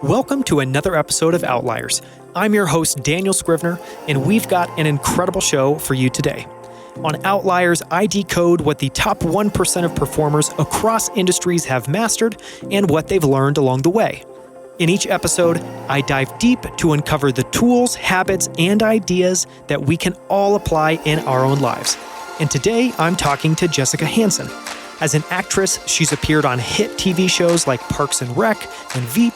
Welcome to another episode of Outliers. I'm your host, Daniel Scrivner, and we've got an incredible show for you today. On Outliers, I decode what the top 1% of performers across industries have mastered and what they've learned along the way. In each episode, I dive deep to uncover the tools, habits, and ideas that we can all apply in our own lives. And today, I'm talking to Jessica Hansen. As an actress, she's appeared on hit TV shows like Parks and Rec and Veep,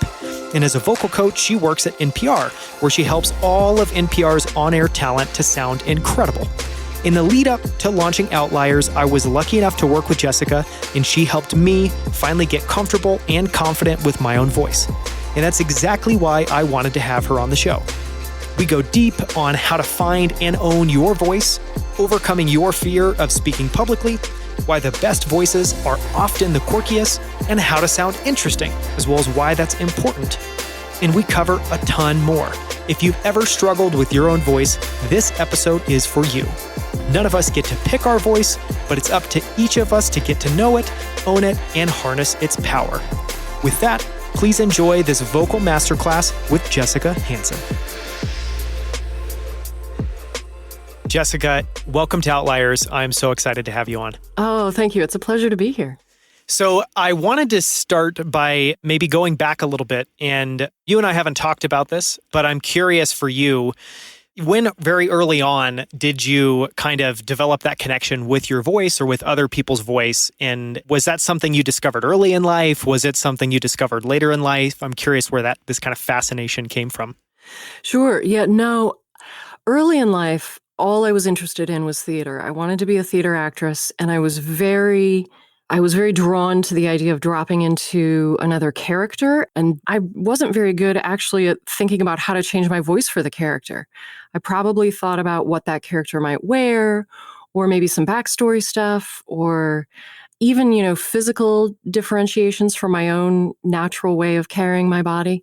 and as a vocal coach, she works at NPR, where she helps all of NPR's on-air talent to sound incredible. In the lead up to launching Outliers, I was lucky enough to work with Jessica, and she helped me finally get comfortable and confident with my own voice. And that's exactly why I wanted to have her on the show. We go deep on how to find and own your voice, overcoming your fear of speaking publicly, why the best voices are often the quirkiest, and how to sound interesting, as well as why that's important. And we cover a ton more. If you've ever struggled with your own voice, this episode is for you. None of us get to pick our voice, but it's up to each of us to get to know it, own it, and harness its power. With that, please enjoy this vocal masterclass with Jessica Hansen. Jessica, welcome to Outliers. I'm so excited to have you on. Oh, thank you. It's a pleasure to be here. So I wanted to start by maybe going back a little bit, and you and I haven't talked about this, but I'm curious for you, when very early on did you kind of develop that connection with your voice or with other people's voice? And was that something you discovered early in life? Was it something you discovered later in life? I'm curious where this kind of fascination came from. Sure. Yeah, no. Early in life, all I was interested in was theater. I wanted to be a theater actress, and I was very drawn to the idea of dropping into another character. And I wasn't very good actually at thinking about how to change my voice for the character. I probably thought about what that character might wear, or maybe some backstory stuff, or even, physical differentiations from my own natural way of carrying my body.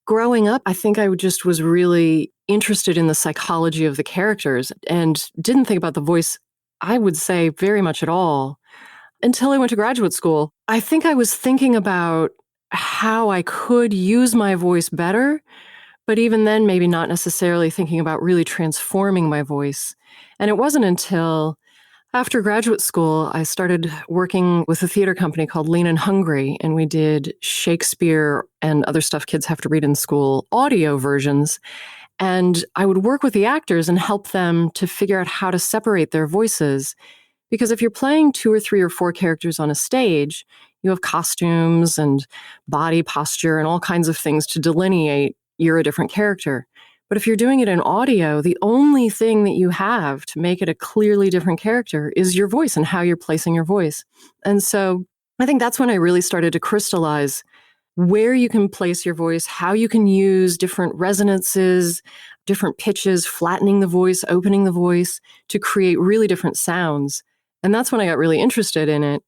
Growing up, I think I just was really interested in the psychology of the characters and didn't think about the voice, I would say, very much at all until I went to graduate school. I think I was thinking about how I could use my voice better, but even then, maybe not necessarily thinking about really transforming my voice. And it wasn't until after graduate school, I started working with a theater company called Lean and Hungry, and we did Shakespeare and other stuff kids have to read in school, audio versions. And I would work with the actors and help them to figure out how to separate their voices. Because if you're playing 2 or 3 or 4 characters on a stage, you have costumes and body posture and all kinds of things to delineate you're a different character. But if you're doing it in audio, the only thing that you have to make it a clearly different character is your voice and how you're placing your voice. And so I think that's when I really started to crystallize where you can place your voice, how you can use different resonances, different pitches, flattening the voice, opening the voice to create really different sounds. And that's when I got really interested in it.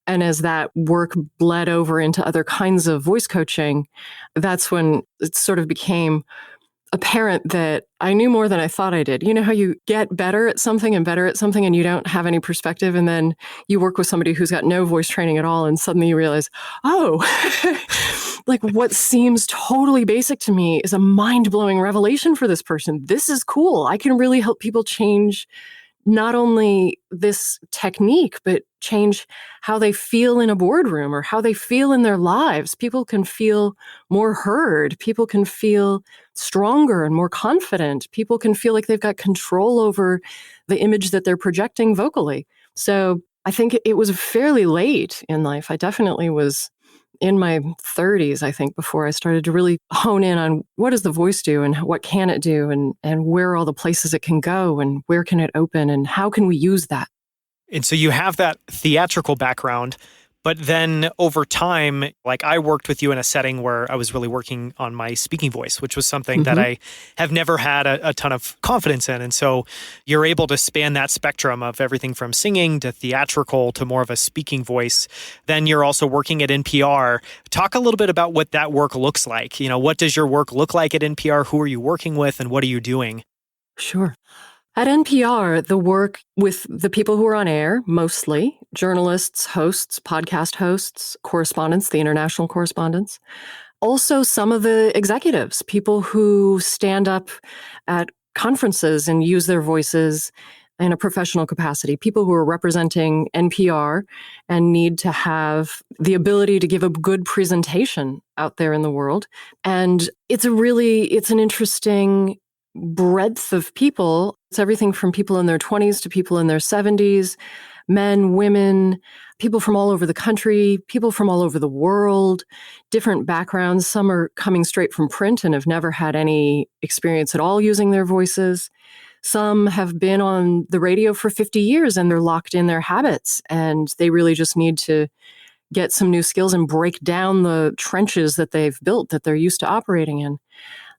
And as that work bled over into other kinds of voice coaching, that's when it sort of became apparent that I knew more than I thought I did. You know how you get better at something and you don't have any perspective, and then you work with somebody who's got no voice training at all, and suddenly you realize, oh, like what seems totally basic to me is a mind-blowing revelation for this person. This is cool. I can really help people change not only this technique, but change how they feel in a boardroom or how they feel in their lives. People can feel more heard. People can feel stronger and more confident. People can feel like they've got control over the image that they're projecting vocally. So I think it was fairly late in life. I definitely was in my 30s, I think, before I started to really hone in on what does the voice do and what can it do and where are all the places it can go and where can it open and how can we use that? And so you have that theatrical background, but then over time, like I worked with you in a setting where I was really working on my speaking voice, which was something that I have never had a ton of confidence in. And so you're able to span that spectrum of everything from singing to theatrical to more of a speaking voice. Then you're also working at NPR. Talk a little bit about what that work looks like. What does your work look like at NPR? Who are you working with and what are you doing? Sure. At NPR, the work with the people who are on air, mostly journalists, hosts, podcast hosts, correspondents, the international correspondents, also some of the executives, people who stand up at conferences and use their voices in a professional capacity, people who are representing NPR and need to have the ability to give a good presentation out there in the world. And it's an interesting breadth of people. It's everything from people in their 20s to people in their 70s, men, women, people from all over the country, people from all over the world, different backgrounds. Some are coming straight from print and have never had any experience at all using their voices. Some have been on the radio for 50 years and they're locked in their habits and they really just need to get some new skills and break down the trenches that they've built that they're used to operating in.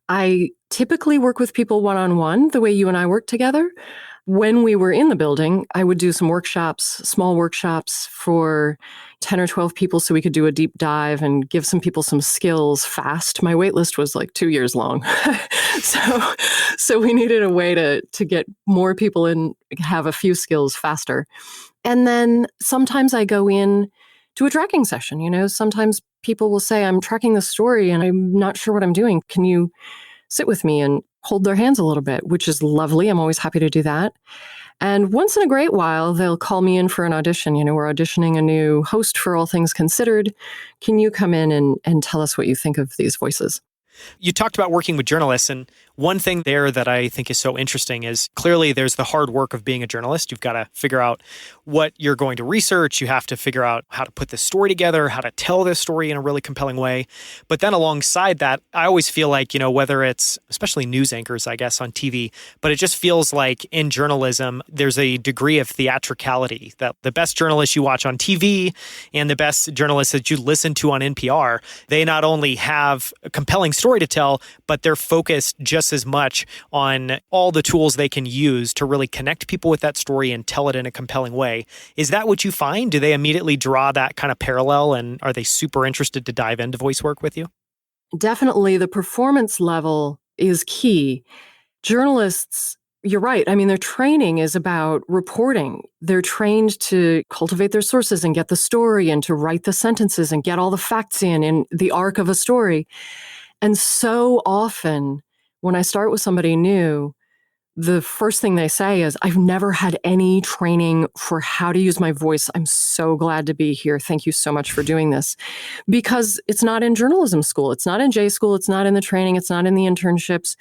I typically work with people one-on-one, the way you and I work together. When we were in the building, I would do some workshops, small workshops for 10 or 12 people so we could do a deep dive and give some people some skills fast. My wait list was like 2 years long. So we needed a way to get more people in, have a few skills faster. And then sometimes I go in to a tracking session. Sometimes people will say, I'm tracking the story and I'm not sure what I'm doing. Can you sit with me and hold their hands a little bit, which is lovely. I'm always happy to do that. And once in a great while, they'll call me in for an audition. We're auditioning a new host for All Things Considered. Can you come in and tell us what you think of these voices? You talked about working with journalists, and one thing there that I think is so interesting is clearly there's the hard work of being a journalist. You've got to figure out what you're going to research. You have to figure out how to put this story together, how to tell this story in a really compelling way. But then alongside that, I always feel like, whether it's especially news anchors, I guess, on TV, but it just feels like in journalism, there's a degree of theatricality that the best journalists you watch on TV and the best journalists that you listen to on NPR, they not only have a compelling story to tell, but they're focused just as much on all the tools they can use to really connect people with that story and tell it in a compelling way. Is that what you find? Do they immediately draw that kind of parallel, and are they super interested to dive into voice work with you? Definitely. The performance level is key. Journalists, you're right. I mean, their training is about reporting. They're trained to cultivate their sources and get the story and to write the sentences and get all the facts in the arc of a story. And so often when I start with somebody new, the first thing they say is, I've never had any training for how to use my voice. I'm so glad to be here. Thank you so much for doing this. Because it's not in journalism school. It's not in J school. It's not in the training. It's not in the internships.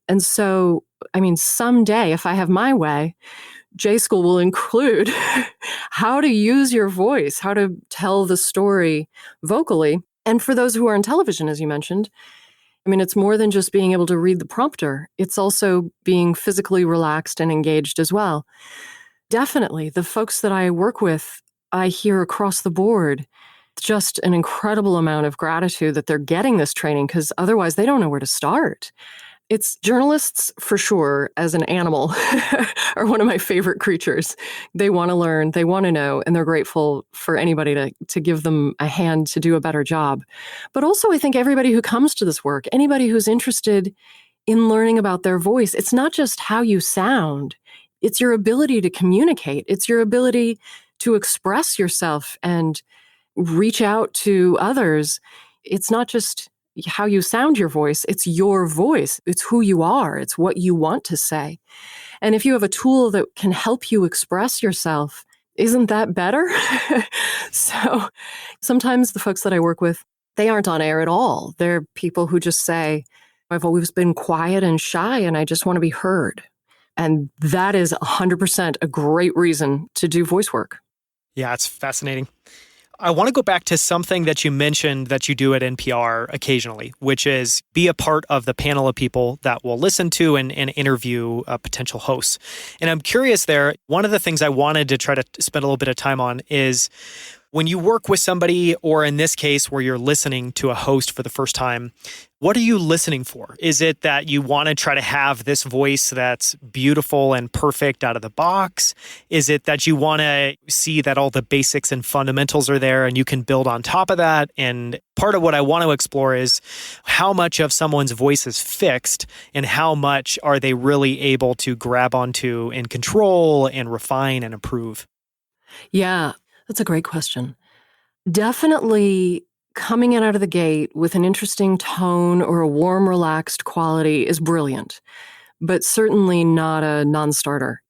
And so, someday, if I have my way, J school will include how to use your voice, how to tell the story vocally. And for those who are in television, as you mentioned, it's more than just being able to read the prompter. It's also being physically relaxed and engaged as well. Definitely. The folks that I work with, I hear across the board just an incredible amount of gratitude that they're getting this training, because otherwise they don't know where to start. It's journalists, for sure, as an animal, are one of my favorite creatures. They want to learn, they want to know, and they're grateful for anybody to give them a hand to do a better job. But also, I think everybody who comes to this work, anybody who's interested in learning about their voice, it's not just how you sound, it's your ability to communicate. It's your ability to express yourself and reach out to others. It's not just how you sound your voice, it's your voice. It's who you are. It's what you want to say. And if you have a tool that can help you express yourself, isn't that better? So sometimes the folks that I work with, they aren't on air at all. They're people who just say, I've always been quiet and shy and I just want to be heard. And that is 100% a great reason to do voice work. Yeah, it's fascinating. I want to go back to something that you mentioned that you do at NPR occasionally, which is be a part of the panel of people that will listen to and interview potential hosts. And I'm curious there, one of the things I wanted to try to spend a little bit of time on is when you work with somebody, or in this case, where you're listening to a host for the first time, what are you listening for? Is it that you want to try to have this voice that's beautiful and perfect out of the box? Is it that you want to see that all the basics and fundamentals are there and you can build on top of that? And part of what I want to explore is how much of someone's voice is fixed and how much are they really able to grab onto and control and refine and improve? Yeah, that's a great question. Definitely coming in out of the gate with an interesting tone or a warm, relaxed quality is brilliant, but certainly not a non-starter.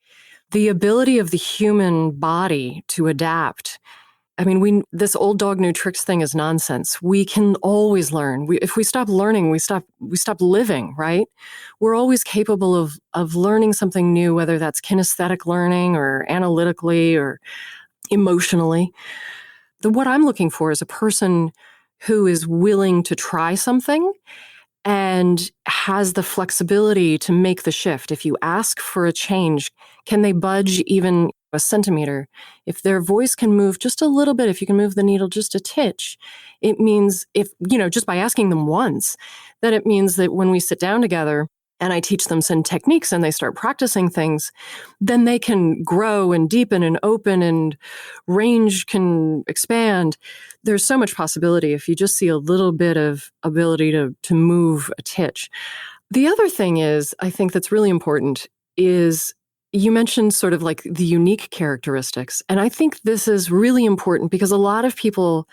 The ability of the human body to adapt. I mean, this old dog new tricks thing is nonsense. We can always learn. If we stop learning, we stop living, right? We're always capable of learning something new, whether that's kinesthetic learning or analytically or emotionally. What I'm looking for is a person who is willing to try something and has the flexibility to make the shift. If you ask for a change, can they budge even a centimeter? If their voice can move just a little bit, if you can move the needle just a titch, it means just by asking them once, then it means that when we sit down together and I teach them some techniques and they start practicing things, then they can grow and deepen and open and range can expand. There's so much possibility if you just see a little bit of ability to move a titch. The other thing is, I think that's really important is you mentioned sort of like the unique characteristics. And I think this is really important because a lot of people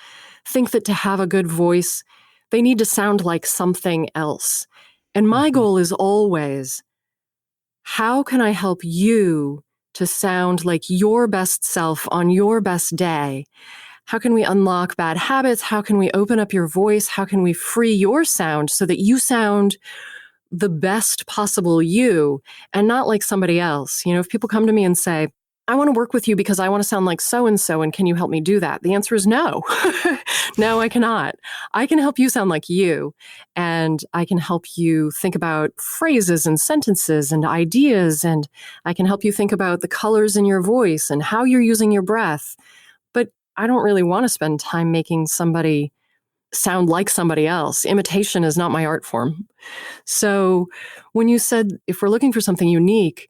think that to have a good voice, they need to sound like something else. And my goal is always, how can I help you to sound like your best self on your best day? How can we unlock bad habits? How can we open up your voice? How can we free your sound so that you sound the best possible you and not like somebody else? If people come to me and say, I want to work with you because I want to sound like so-and-so, and can you help me do that? The answer is no. No, I cannot. I can help you sound like you, and I can help you think about phrases and sentences and ideas, and I can help you think about the colors in your voice and how you're using your breath. But I don't really want to spend time making somebody sound like somebody else. Imitation is not my art form. So when you said, if we're looking for something unique,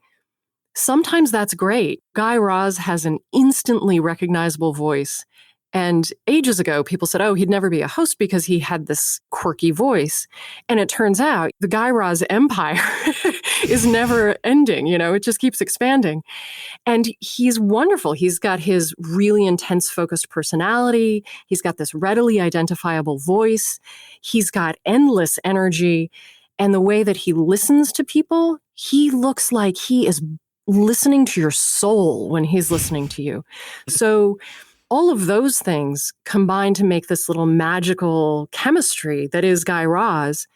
sometimes that's great. Guy Raz has an instantly recognizable voice. And ages ago, people said, oh, he'd never be a host because he had this quirky voice. And it turns out the Guy Raz empire is never ending. It just keeps expanding. And he's wonderful. He's got his really intense, focused personality. He's got this readily identifiable voice. He's got endless energy. And the way that he listens to people, he looks like he is listening to your soul when he's listening to you. So all of those things combine to make this little magical chemistry that is Guy Raz.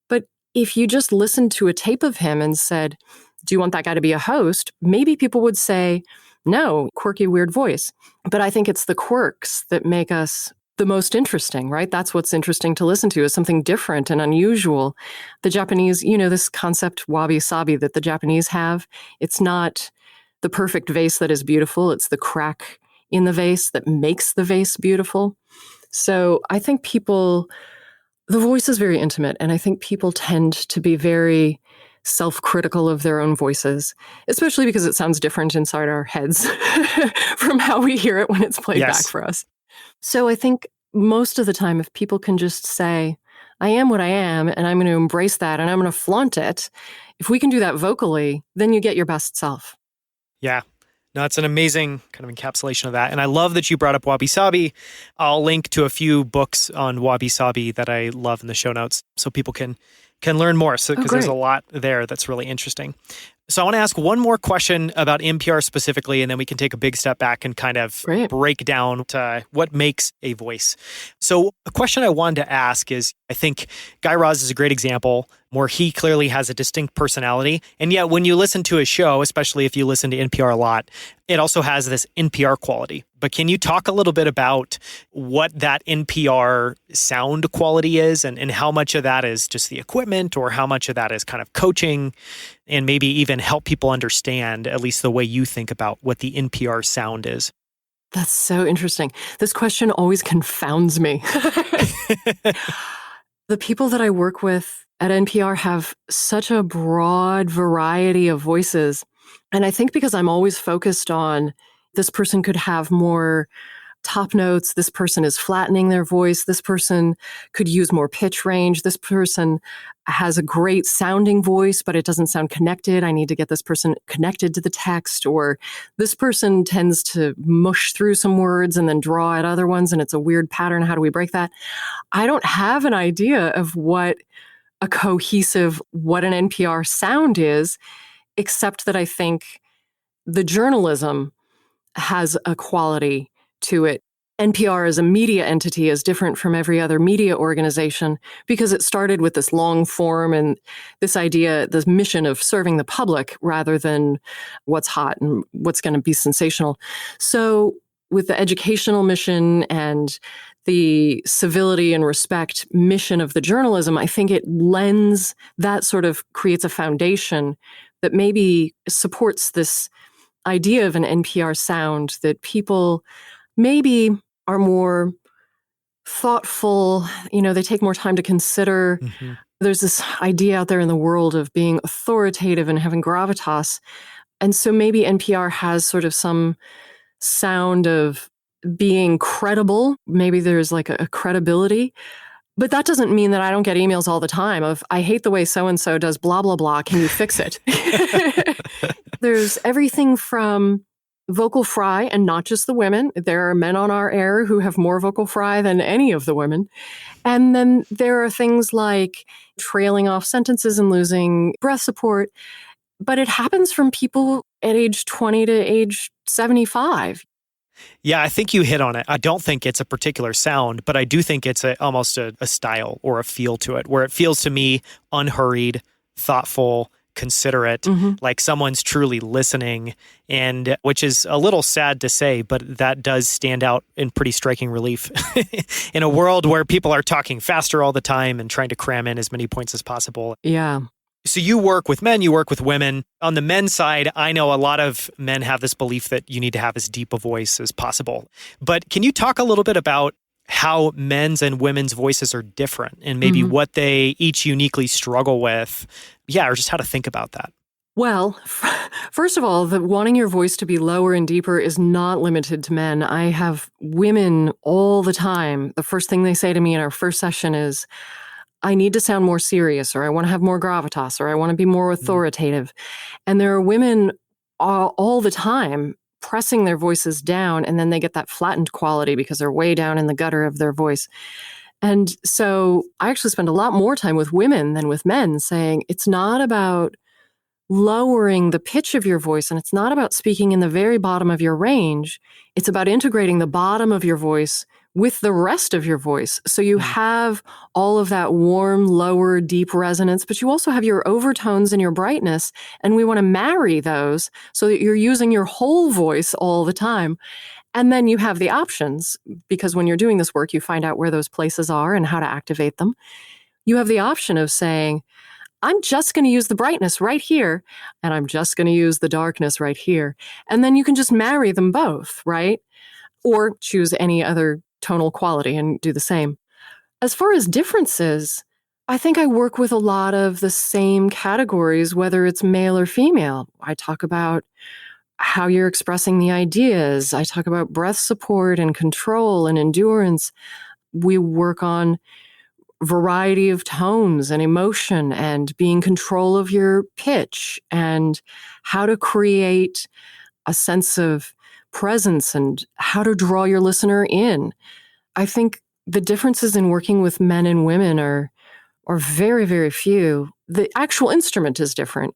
But if you just listened to a tape of him and said, do you want that guy to be a host? Maybe people would say, no, quirky, weird voice. But I think it's the quirks that make us the most interesting, right? That's what's interesting to listen to, is something different and unusual. The Japanese, this concept wabi-sabi that the Japanese have, it's not the perfect vase that is beautiful. It's the crack in the vase that makes the vase beautiful. So I think the voice is very intimate, and I think people tend to be very self-critical of their own voices, especially because it sounds different inside our heads from how we hear it when it's played back for us. So I think most of the time, if people can just say, I am what I am, and I'm going to embrace that, and I'm going to flaunt it, if we can do that vocally, then you get your best self. Yeah. No, it's an amazing kind of encapsulation of that. And I love that you brought up wabi-sabi. I'll link to a few books on wabi-sabi that I love in the show notes so people can learn more. So because there's a lot there that's really interesting. So I want to ask one more question about NPR specifically, and then we can take a big step back and kind of break down to what makes a voice. So a question I wanted to ask is, I think Guy Raz is a great example where he clearly has a distinct personality. And yet when you listen to his show, especially if you listen to NPR a lot, it also has this NPR quality. But can you talk a little bit about what that NPR sound quality is and how much of that is just the equipment or how much of that is kind of coaching and maybe even help people understand at least the way you think about what the NPR sound is? That's so interesting. This question always confounds me. The people that I work with at NPR have such a broad variety of voices. And I think because I'm always focused on this person could have more top notes. This person is flattening their voice. This person could use more pitch range. This person has a great sounding voice, but it doesn't sound connected. I need to get this person connected to the text. Or this person tends to mush through some words and then draw at other ones, and it's a weird pattern. How do we break that? I don't have an idea of what a cohesive, what an NPR sound is, except that I think the journalism has a quality to it. NPR as a media entity is different from every other media organization because it started with this long form and this idea, this mission of serving the public rather than what's hot and what's going to be sensational. So with the educational mission and the civility and respect mission of the journalism, I think it lends, that sort of creates a foundation that maybe supports this idea of an NPR sound, that people maybe are more thoughtful, they take more time to consider. Mm-hmm. There's this idea out there in the world of being authoritative and having gravitas. And so maybe NPR has sort of some sound of being credible. Maybe there's like a credibility. But that doesn't mean that I don't get emails all the time of, I hate the way so-and-so does blah, blah, blah. Can you fix it? There's everything from vocal fry, and not just the women. There are men on our air who have more vocal fry than any of the women. And then there are things like trailing off sentences and losing breath support. But it happens from people at age 20 to age 75. Yeah, I think you hit on it. I don't think it's a particular sound, but I do think it's almost a style or a feel to it, where it feels to me unhurried, thoughtful, considerate, like someone's truly listening, and which is a little sad to say, but that does stand out in pretty striking relief in a world where people are talking faster all the time and trying to cram in as many points as possible. Yeah. So you work with men, you work with women. On the men's side, I know a lot of men have this belief that you need to have as deep a voice as possible. But can you talk a little bit about how men's and women's voices are different and maybe what they each uniquely struggle with? Yeah, or just how to think about that. Well, first of all, wanting your voice to be lower and deeper is not limited to men. I have women all the time. The first thing they say to me in our first session is, I need to sound more serious, or I want to have more gravitas, or I want to be more authoritative. And there are women all the time pressing their voices down, and then they get that flattened quality because they're way down in the gutter of their voice. And so I actually spend a lot more time with women than with men, saying it's not about lowering the pitch of your voice, and it's not about speaking in the very bottom of your range. It's about integrating the bottom of your voice with the rest of your voice. So you have all of that warm, lower, deep resonance, but you also have your overtones and your brightness. And we want to marry those so that you're using your whole voice all the time. And then you have the options, because when you're doing this work, you find out where those places are and how to activate them. You have the option of saying, I'm just going to use the brightness right here, and I'm just going to use the darkness right here. And then you can just marry them both, right? Or choose any other tonal quality and do the same. As far as differences, I think I work with a lot of the same categories, whether it's male or female. I talk about how you're expressing the ideas. I talk about breath support and control and endurance. We work on variety of tones and emotion and being in control of your pitch and how to create a sense of presence and how to draw your listener in. I think the differences in working with men and women are very, very few. The actual instrument is different,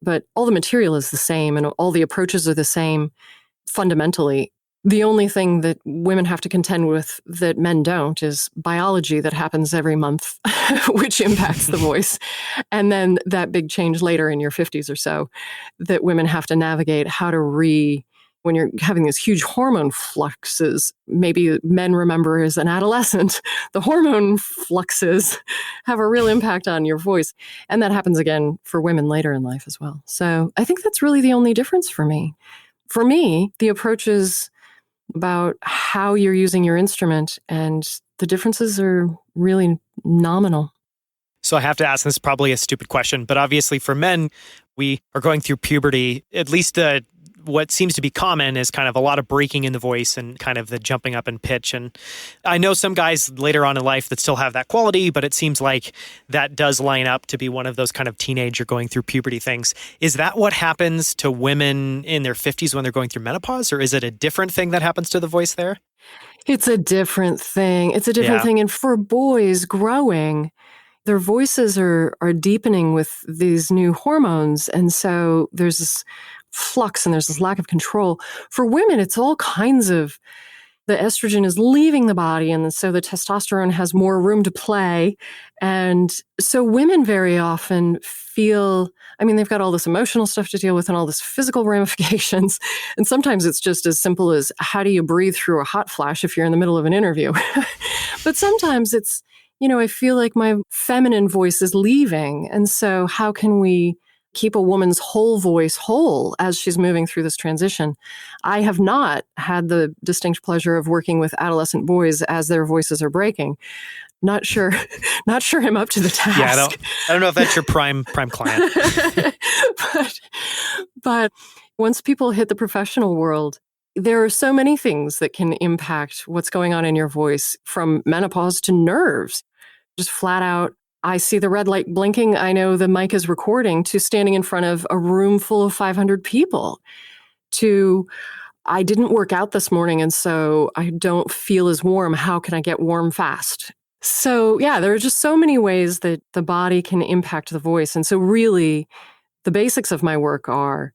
but all the material is the same and all the approaches are the same fundamentally. The only thing that women have to contend with that men don't is biology that happens every month, which impacts the voice. And then that big change later in your 50s or so that women have to navigate how to when you're having these huge hormone fluxes, maybe men remember as an adolescent, the hormone fluxes have a real impact on your voice. And that happens again for women later in life as well. So I think that's really the only difference for me. For me, the approach is about how you're using your instrument, and the differences are really nominal. So I have to ask, this is probably a stupid question, but obviously for men, we are going through puberty, at least what seems to be common is kind of a lot of breaking in the voice and kind of the jumping up in pitch. And I know some guys later on in life that still have that quality, but it seems like that does line up to be one of those kind of teenager going through puberty things. Is that what happens to women in their 50s when they're going through menopause, or is it a different thing that happens to the voice there? It's a different thing. It's a different Yeah. thing. And for boys growing, their voices are deepening with these new hormones. And so there's this flux and there's this lack of control. For women, it's all kinds of, the estrogen is leaving the body. And so the testosterone has more room to play. And so women very often feel, I mean, they've got all this emotional stuff to deal with and all this physical ramifications. And sometimes it's just as simple as, how do you breathe through a hot flash if you're in the middle of an interview? But sometimes it's, I feel like my feminine voice is leaving. And so how can we keep a woman's whole voice whole as she's moving through this transition? I have not had the distinct pleasure of working with adolescent boys as their voices are breaking. Not sure I'm up to the task. Yeah, I don't know if that's your prime client. but once people hit the professional world, there are so many things that can impact what's going on in your voice, from menopause to nerves. Just flat out, I see the red light blinking, I know the mic is recording, to standing in front of a room full of 500 people, to I didn't work out this morning and so I don't feel as warm. How can I get warm fast? So yeah, there are just so many ways that the body can impact the voice. And so really, the basics of my work are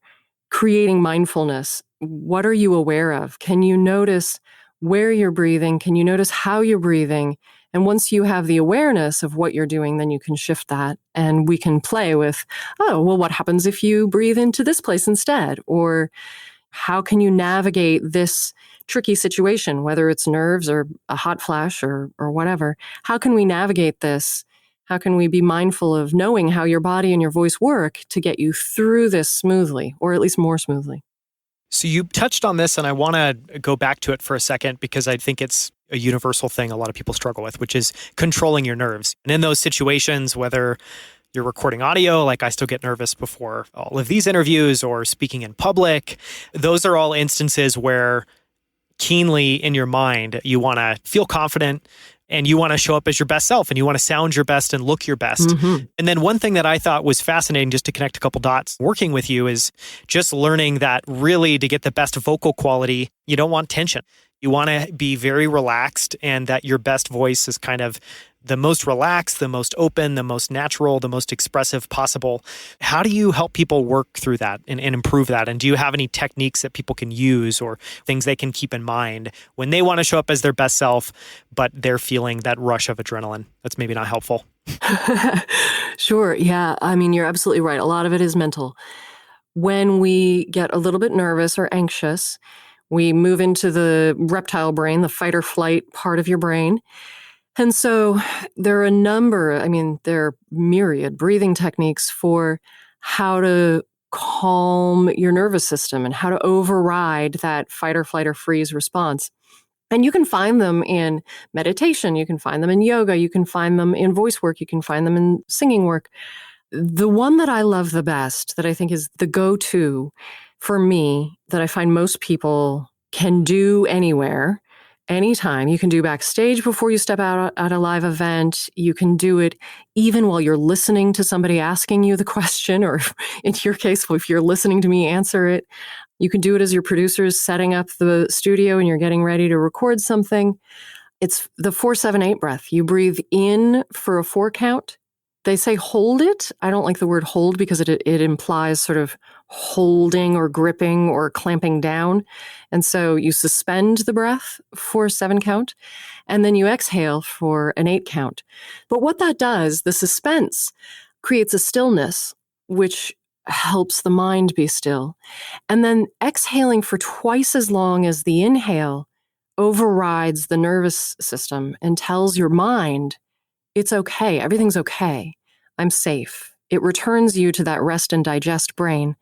creating mindfulness. What are you aware of? Can you notice where you're breathing? Can you notice how you're breathing? And once you have the awareness of what you're doing, then you can shift that. And we can play with, oh, well, what happens if you breathe into this place instead? Or how can you navigate this tricky situation, whether it's nerves or a hot flash or whatever? How can we navigate this? How can we be mindful of knowing how your body and your voice work to get you through this smoothly, or at least more smoothly? So you touched on this, and I want to go back to it for a second because I think it's a universal thing a lot of people struggle with, which is controlling your nerves. And in those situations, whether you're recording audio, like I still get nervous before all of these interviews, or speaking in public, those are all instances where keenly in your mind, you want to feel confident and you want to show up as your best self and you want to sound your best and look your best. Mm-hmm. And then one thing that I thought was fascinating, just to connect a couple dots working with you, is just learning that really to get the best vocal quality, you don't want tension. You want to be very relaxed, and that your best voice is kind of the most relaxed, the most open, the most natural, the most expressive possible. How do you help people work through that and improve that? And do you have any techniques that people can use or things they can keep in mind when they want to show up as their best self, but they're feeling that rush of adrenaline that's maybe not helpful? Sure. Yeah. I mean, you're absolutely right. A lot of it is mental. When we get a little bit nervous or anxious, we move into the reptile brain, the fight or flight part of your brain. And so there are there are myriad breathing techniques for how to calm your nervous system and how to override that fight or flight or freeze response. And you can find them in meditation, you can find them in yoga, you can find them in voice work, you can find them in singing work. The one that I love the best, that I think is the go-to for me, that I find most people can do anywhere, anytime. You can do backstage before you step out at a live event. You can do it even while you're listening to somebody asking you the question, or in your case, if you're listening to me answer it. You can do it as your producer's setting up the studio and you're getting ready to record something. It's the 4-7-8 breath. You breathe in for a 4 count. They say hold it. I don't like the word hold because it implies sort of holding or gripping or clamping down. And so you suspend the breath for a 7 count, and then you exhale for an 8 count. But what that does, the suspense creates a stillness, which helps the mind be still. And then exhaling for twice as long as the inhale overrides the nervous system and tells your mind, it's okay. Everything's okay. I'm safe. It returns you to that rest and digest brain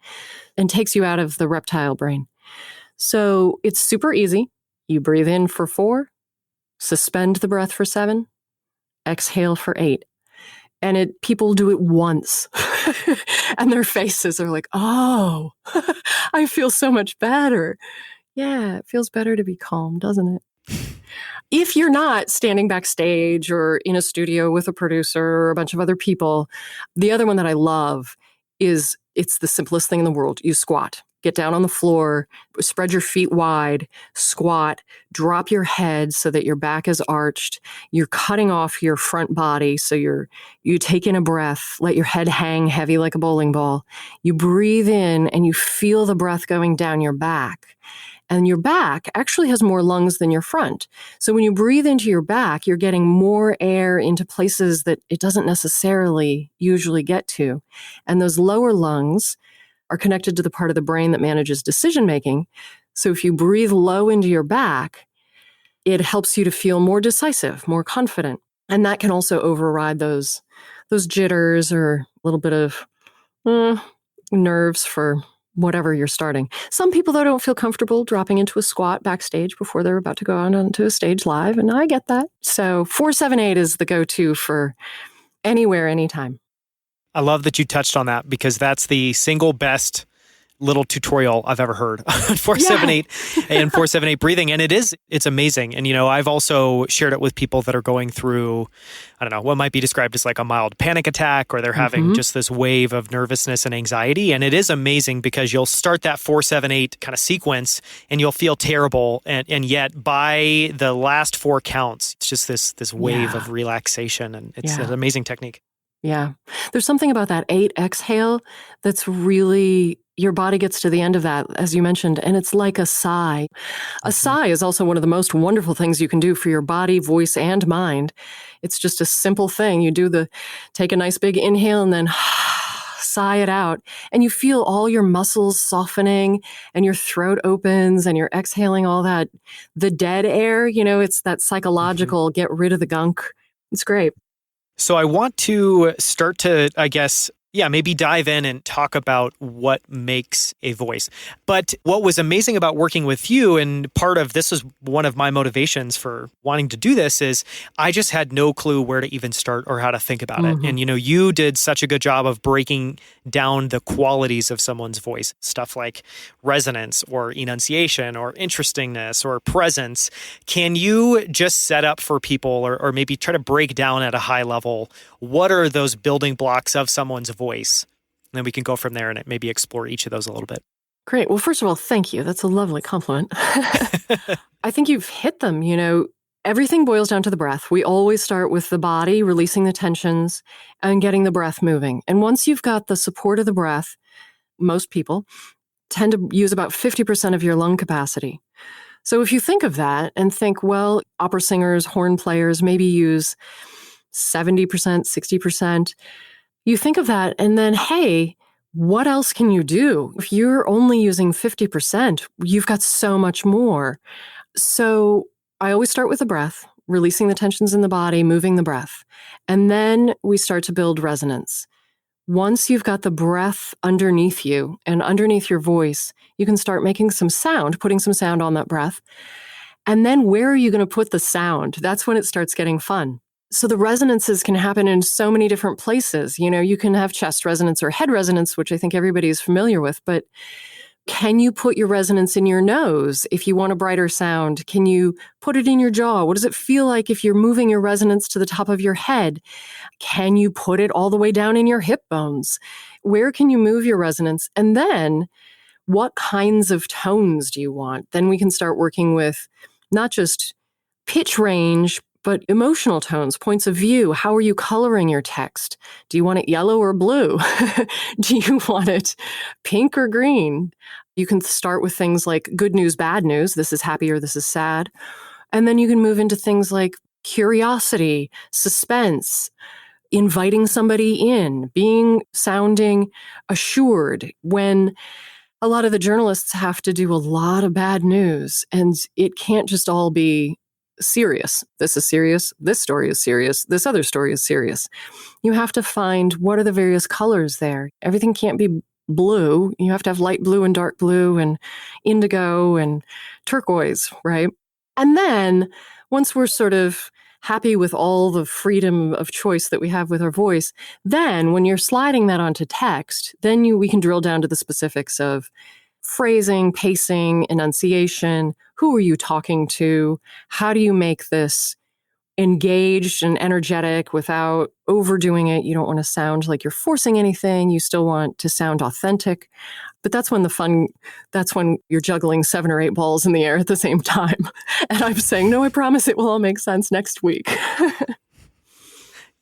and takes you out of the reptile brain. So it's super easy. You breathe in for 4, suspend the breath for 7, exhale for 8. And people do it once. And their faces are like, oh, I feel so much better. Yeah, it feels better to be calm, doesn't it? If you're not standing backstage or in a studio with a producer or a bunch of other people, the other one that I love is it's the simplest thing in the world. You squat. Get down on the floor, spread your feet wide, squat, drop your head so that your back is arched. You're cutting off your front body. So you take in a breath, let your head hang heavy like a bowling ball. You breathe in and you feel the breath going down your back. And your back actually has more lungs than your front. So when you breathe into your back, you're getting more air into places that it doesn't necessarily usually get to. And those lower lungs are connected to the part of the brain that manages decision making. So if you breathe low into your back, it helps you to feel more decisive, more confident. And that can also override those jitters or a little bit of nerves for whatever you're starting. Some people, though, don't feel comfortable dropping into a squat backstage before they're about to go out onto a stage live, and I get that. So 4-7-8 is the go-to for anywhere, anytime. I love that you touched on that because that's the single best little tutorial I've ever heard on 4-7-8 and 4-7-8 breathing. And it's amazing. And, I've also shared it with people that are going through, I don't know, what might be described as like a mild panic attack, or they're having just this wave of nervousness and anxiety. And it is amazing because you'll start that 4-7-8 kind of sequence and you'll feel terrible. And yet by the last 4 counts, it's just this wave of relaxation. And it's an amazing technique. Yeah. There's something about that 8 exhale that's really, your body gets to the end of that, as you mentioned, and it's like a sigh. A sigh is also one of the most wonderful things you can do for your body, voice, and mind. It's just a simple thing. You take a nice big inhale and then sigh it out, and you feel all your muscles softening and your throat opens and you're exhaling all that, the dead air, it's that psychological get rid of the gunk. It's great. So I want to start to, I guess, maybe dive in and talk about what makes a voice. But what was amazing about working with you, and part of this is one of my motivations for wanting to do this, is I just had no clue where to even start or how to think about it. And, you did such a good job of breaking down the qualities of someone's voice, stuff like resonance or enunciation or interestingness or presence. Can you just set up for people or maybe try to break down at a high level, what are those building blocks of someone's voice? And then we can go from there and maybe explore each of those a little bit. Great. Well, first of all, thank you. That's a lovely compliment. I think you've hit them. Everything boils down to the breath. We always start with the body, releasing the tensions and getting the breath moving. And once you've got the support of the breath, most people tend to use about 50% of your lung capacity. So if you think of that and think, well, opera singers, horn players maybe use 70%, 60%. You think of that and then, hey, what else can you do? If you're only using 50%, you've got so much more. So I always start with the breath, releasing the tensions in the body, moving the breath. And then we start to build resonance. Once you've got the breath underneath you and underneath your voice, you can start making some sound, putting some sound on that breath. And then where are you going to put the sound? That's when it starts getting fun. So the resonances can happen in so many different places. You can have chest resonance or head resonance, which I think everybody is familiar with, but can you put your resonance in your nose if you want a brighter sound? Can you put it in your jaw? What does it feel like if you're moving your resonance to the top of your head? Can you put it all the way down in your hip bones? Where can you move your resonance? And then what kinds of tones do you want? Then we can start working with not just pitch range, but emotional tones, points of view. How are you coloring your text? Do you want it yellow or blue? Do you want it pink or green? You can start with things like good news, bad news. This is happy or this is sad. And then you can move into things like curiosity, suspense, inviting somebody in, sounding assured when a lot of the journalists have to do a lot of bad news, and it can't just all be serious. This is serious. This story is serious. This other story is serious. You have to find what are the various colors there. Everything can't be blue. You have to have light blue and dark blue and indigo and turquoise, right? And then once we're sort of happy with all the freedom of choice that we have with our voice, then when you're sliding that onto text, then we can drill down to the specifics of phrasing, pacing, enunciation. Who are you talking to? How do you make this engaged and energetic without overdoing it? You don't want to sound like you're forcing anything. You still want to sound authentic. But that's when you're juggling 7 or 8 balls in the air at the same time. And I'm saying, no, I promise it will all make sense next week.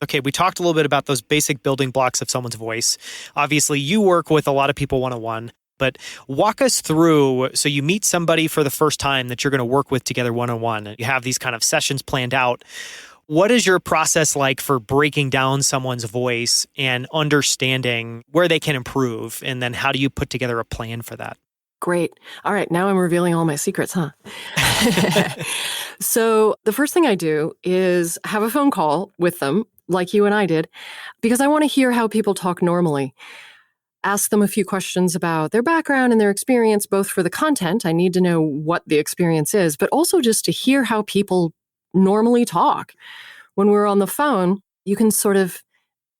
Okay, we talked a little bit about those basic building blocks of someone's voice. Obviously, you work with a lot of people one-on-one, but walk us through, so you meet somebody for the first time that you're going to work with together one-on-one. You have these kind of sessions planned out. What is your process like for breaking down someone's voice and understanding where they can improve? And then how do you put together a plan for that? Great. All right. Now I'm revealing all my secrets, huh? So the first thing I do is have a phone call with them, like you and I did, because I want to hear how people talk normally. Ask them a few questions about their background and their experience, both for the content. I need to know what the experience is, but also just to hear how people normally talk. When we're on the phone, you can sort of,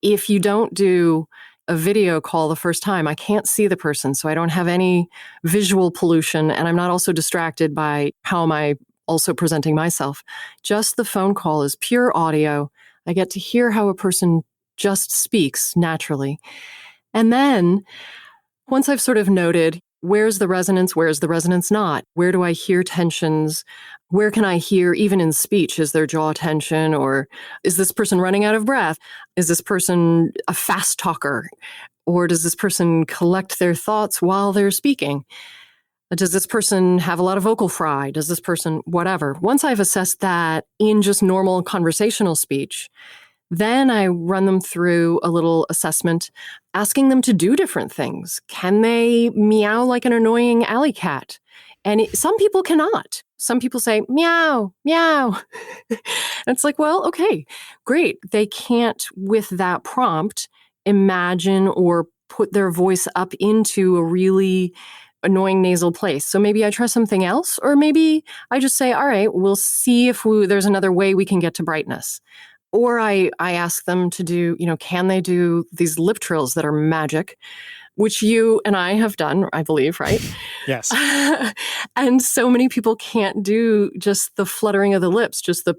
if you don't do a video call the first time, I can't see the person, so I don't have any visual pollution, and I'm not also distracted by how am I also presenting myself. Just the phone call is pure audio. I get to hear how a person just speaks naturally. And then once I've sort of noted, where's the resonance not? Where do I hear tensions? Where can I hear, even in speech, is there jaw tension, or is this person running out of breath? Is this person a fast talker? Or does this person collect their thoughts while they're speaking? Does this person have a lot of vocal fry? Does this person, whatever? Once I've assessed that in just normal conversational speech, then I run them through a little assessment, asking them to do different things. Can they meow like an annoying alley cat? And some people cannot. Some people say, meow, meow. It's like, well, okay, great. They can't, with that prompt, imagine or put their voice up into a really annoying nasal place. So maybe I try something else, or maybe I just say, all right, we'll see if there's another way we can get to brightness. Or I ask them to do, can they do these lip trills that are magic, which you and I have done, I believe, right? Yes. And so many people can't do just the fluttering of the lips, just the.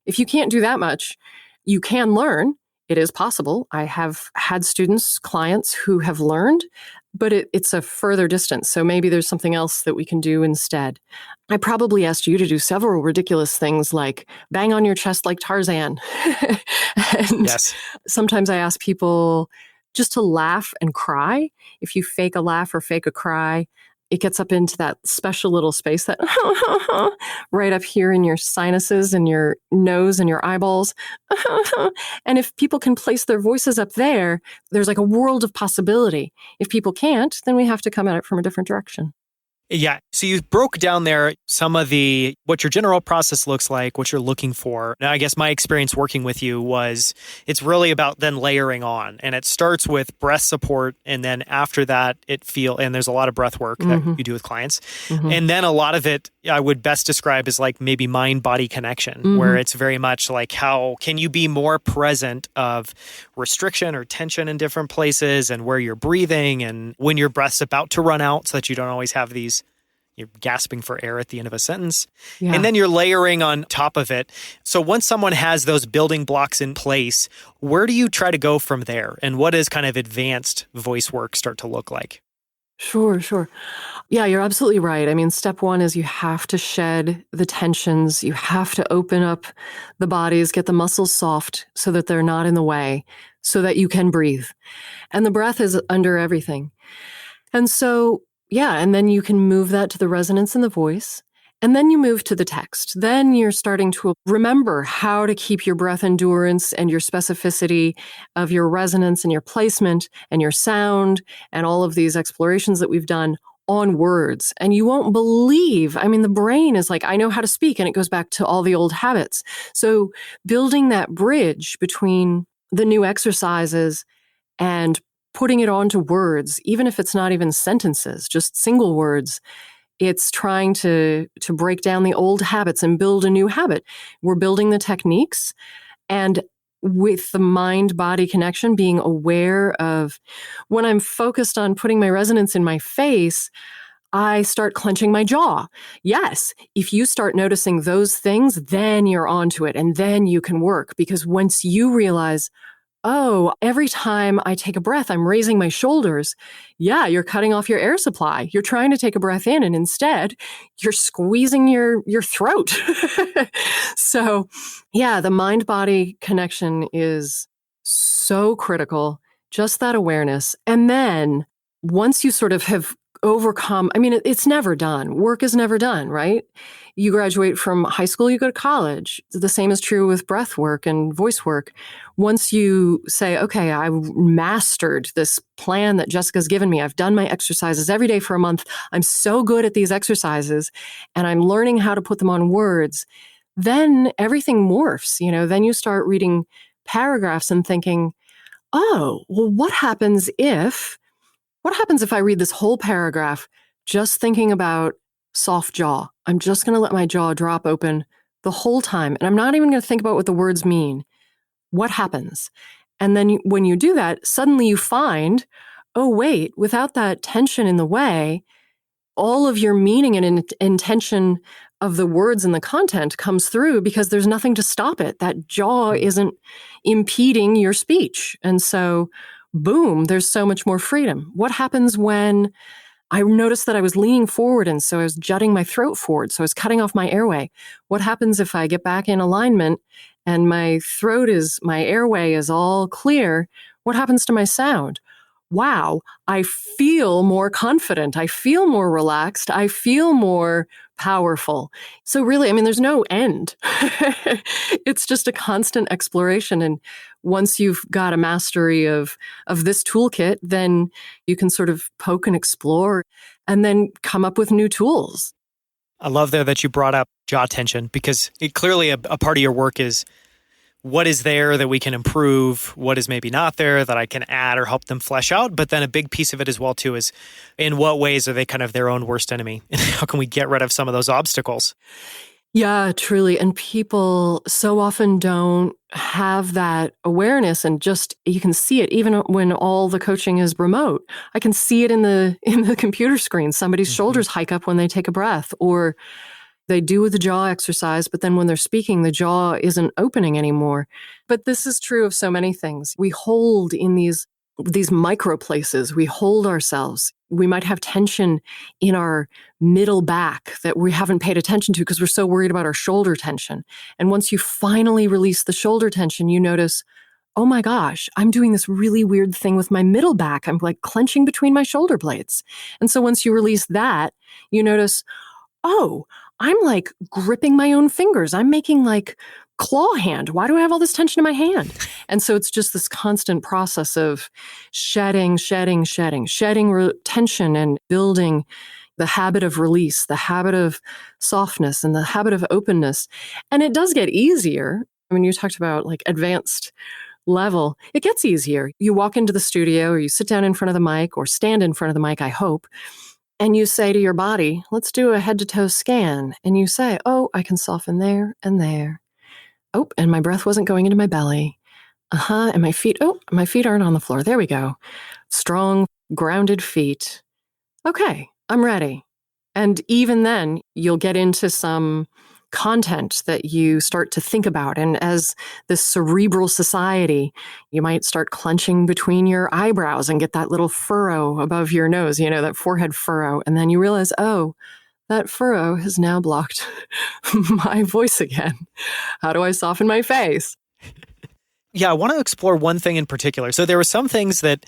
If you can't do that much, you can learn. It is possible. I have had students, clients who have learned, but it's a further distance. So maybe there's something else that we can do instead. I probably asked you to do several ridiculous things like bang on your chest like Tarzan. And Yes. sometimes I ask people just to laugh and cry. If you fake a laugh or fake a cry, it gets up into that special little space that right up here in your sinuses and your nose and your eyeballs. And if people can place their voices up there, there's like a world of possibility. If people can't, then we have to come at it from a different direction. Yeah. So you broke down there some of what your general process looks like, what you're looking for. Now, I guess my experience working with you was it's really about then layering on. And it starts with breath support. And then after that, and there's a lot of breath work that you do with clients. Mm-hmm. And then a lot of it I would best describe as like maybe mind-body connection, where it's very much like how can you be more present of restriction or tension in different places and where you're breathing and when your breath's about to run out so that you don't always have you're gasping for air at the end of a sentence. Yeah. And then you're layering on top of it. So once someone has those building blocks in place, where do you try to go from there? And what does kind of advanced voice work start to look like? Sure. Yeah, you're absolutely right. I mean, step one is you have to shed the tensions. You have to open up the bodies, get the muscles soft so that they're not in the way, so that you can breathe. And the breath is under everything. And so, yeah, and then you can move that to the resonance in the voice. And then you move to the text. Then you're starting to remember how to keep your breath endurance and your specificity of your resonance and your placement and your sound and all of these explorations that we've done on words. And you won't believe, the brain is like, I know how to speak, and it goes back to all the old habits. So building that bridge between the new exercises and putting it onto words, even if it's not even sentences, just single words, It's trying to break down the old habits and build a new habit. We're building the techniques, and with the mind-body connection, being aware of when I'm focused on putting my resonance in my face, I start clenching my jaw. Yes, if you start noticing those things, then you're onto it, and then you can work. Because once you realize, oh, every time I take a breath, I'm raising my shoulders. Yeah, you're cutting off your air supply. You're trying to take a breath in, and instead, you're squeezing your throat. So, yeah, the mind-body connection is so critical, just that awareness. And then once you sort of have overcome, I mean, it's never done. Work is never done, right? You graduate from high school, you go to college. The same is true with breath work and voice work. Once you say, okay, I mastered this plan that Jessica's given me. I've done my exercises every day for a month. I'm so good at these exercises, and I'm learning how to put them on words. Then everything morphs, then you start reading paragraphs and thinking, oh, well, what happens if I read this whole paragraph just thinking about soft jaw? I'm just going to let my jaw drop open the whole time, and I'm not even going to think about what the words mean. What happens? And then when you do that, suddenly you find, oh, wait, without that tension in the way, all of your meaning and intention of the words and the content comes through because there's nothing to stop it. That jaw isn't impeding your speech. And so, boom, there's so much more freedom. What happens when I noticed that I was leaning forward, and so I was jutting my throat forward, so I was cutting off my airway? What happens if I get back in alignment and my airway is all clear? What happens to my sound? Wow, I feel more confident. I feel more relaxed. I feel more powerful. So really, I mean, there's no end. It's just a constant exploration. And once you've got a mastery of this toolkit, then you can sort of poke and explore and then come up with new tools. I love there that you brought up jaw tension, because it clearly a part of your work is what is there that we can improve, what is maybe not there that I can add or help them flesh out. But then a big piece of it as well, too, is in what ways are they kind of their own worst enemy? And how can we get rid of some of those obstacles? Yeah, truly. And people so often don't have that awareness, and just, you can see it even when all the coaching is remote. I can see it in the computer screen. Somebody's shoulders hike up when they take a breath, or they do the jaw exercise, but then when they're speaking, the jaw isn't opening anymore. But this is true of so many things. We hold in these micro places. We hold ourselves. We might have tension in our middle back that we haven't paid attention to because we're so worried about our shoulder tension. And once you finally release the shoulder tension, you notice, oh my gosh, I'm doing this really weird thing with my middle back. I'm like clenching between my shoulder blades. And so once you release that, you notice, oh, I'm like gripping my own fingers. I'm making like claw hand. Why do I have all this tension in my hand? And so it's just this constant process of shedding tension and building the habit of release, the habit of softness, and the habit of openness. And it does get easier. I mean, you talked about like advanced level. It gets easier. You walk into the studio, or you sit down in front of the mic, or stand in front of the mic, I hope. And you say to your body, let's do a head to toe scan. And you say, oh, I can soften there and there. Oh, and my breath wasn't going into my belly. And my feet aren't on the floor. There we go. Strong, grounded feet. Okay, I'm ready. And even then, you'll get into some content that you start to think about. And as this cerebral society, you might start clenching between your eyebrows and get that little furrow above your nose, that forehead furrow. And then you realize, oh, that furrow has now blocked my voice again. How do I soften my face? Yeah, I want to explore one thing in particular. So there were some things that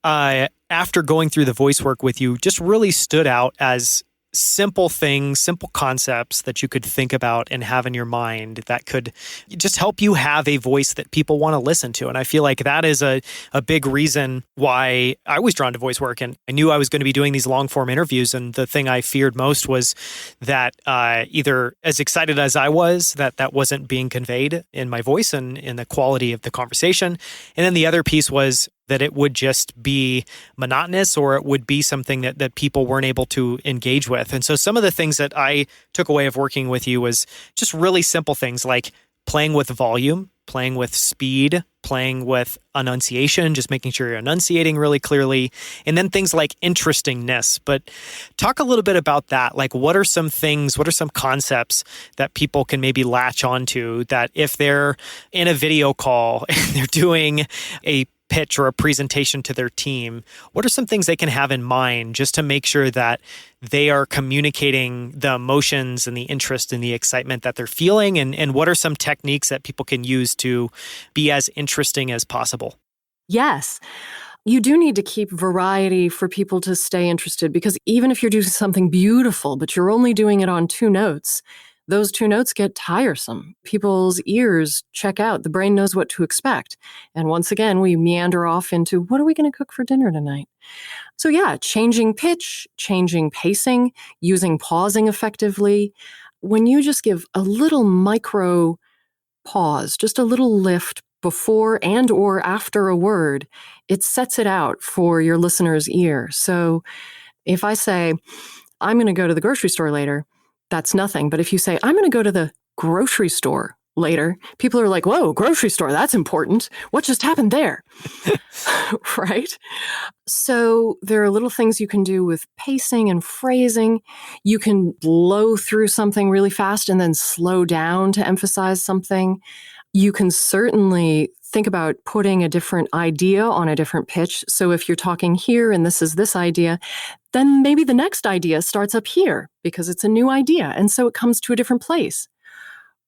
after going through the voice work with you just really stood out as simple things, simple concepts that you could think about and have in your mind that could just help you have a voice that people want to listen to. And I feel like that is a big reason why I was drawn to voice work. And I knew I was going to be doing these long form interviews. And the thing I feared most was that either as excited as I was, that wasn't being conveyed in my voice and in the quality of the conversation. And then the other piece was that it would just be monotonous or it would be something that people weren't able to engage with. And so some of the things that I took away of working with you was just really simple things like playing with volume, playing with speed, playing with enunciation, just making sure you're enunciating really clearly, and then things like interestingness. But talk a little bit about that. Like, what are some concepts that people can maybe latch onto that if they're in a video call and they're doing a pitch or a presentation to their team, what are some things they can have in mind just to make sure that they are communicating the emotions and the interest and the excitement that they're feeling? And what are some techniques that people can use to be as interesting as possible? Yes. You do need to keep variety for people to stay interested, because even if you're doing something beautiful, but you're only doing it on 2 notes, those 2 notes get tiresome. People's ears check out. The brain knows what to expect. And once again, we meander off into, what are we going to cook for dinner tonight? So yeah, changing pitch, changing pacing, using pausing effectively. When you just give a little micro pause, just a little lift before and or after a word, it sets it out for your listener's ear. So if I say, I'm going to go to the grocery store later, that's nothing. But if you say, I'm going to go to the grocery store later, people are like, whoa, grocery store, that's important. What just happened there? Right? So there are little things you can do with pacing and phrasing. You can blow through something really fast and then slow down to emphasize something. You can certainly think about putting a different idea on a different pitch. So if you're talking here and this is this idea, then maybe the next idea starts up here because it's a new idea. And so it comes to a different place.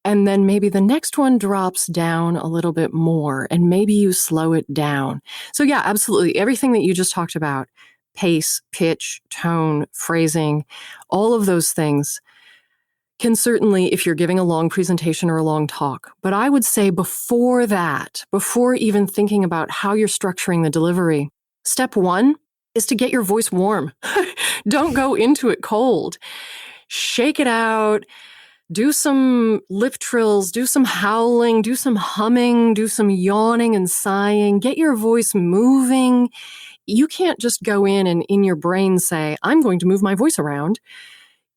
And then maybe the next one drops down a little bit more and maybe you slow it down. So yeah, absolutely. Everything that you just talked about, pace, pitch, tone, phrasing, all of those things can certainly, if you're giving a long presentation or a long talk. But I would say before that, before even thinking about how you're structuring the delivery, step 1 is to get your voice warm. Don't go into it cold. Shake it out. Do some lip trills, do some howling, do some humming, do some yawning and sighing. Get your voice moving. You can't just go in and in your brain say, I'm going to move my voice around.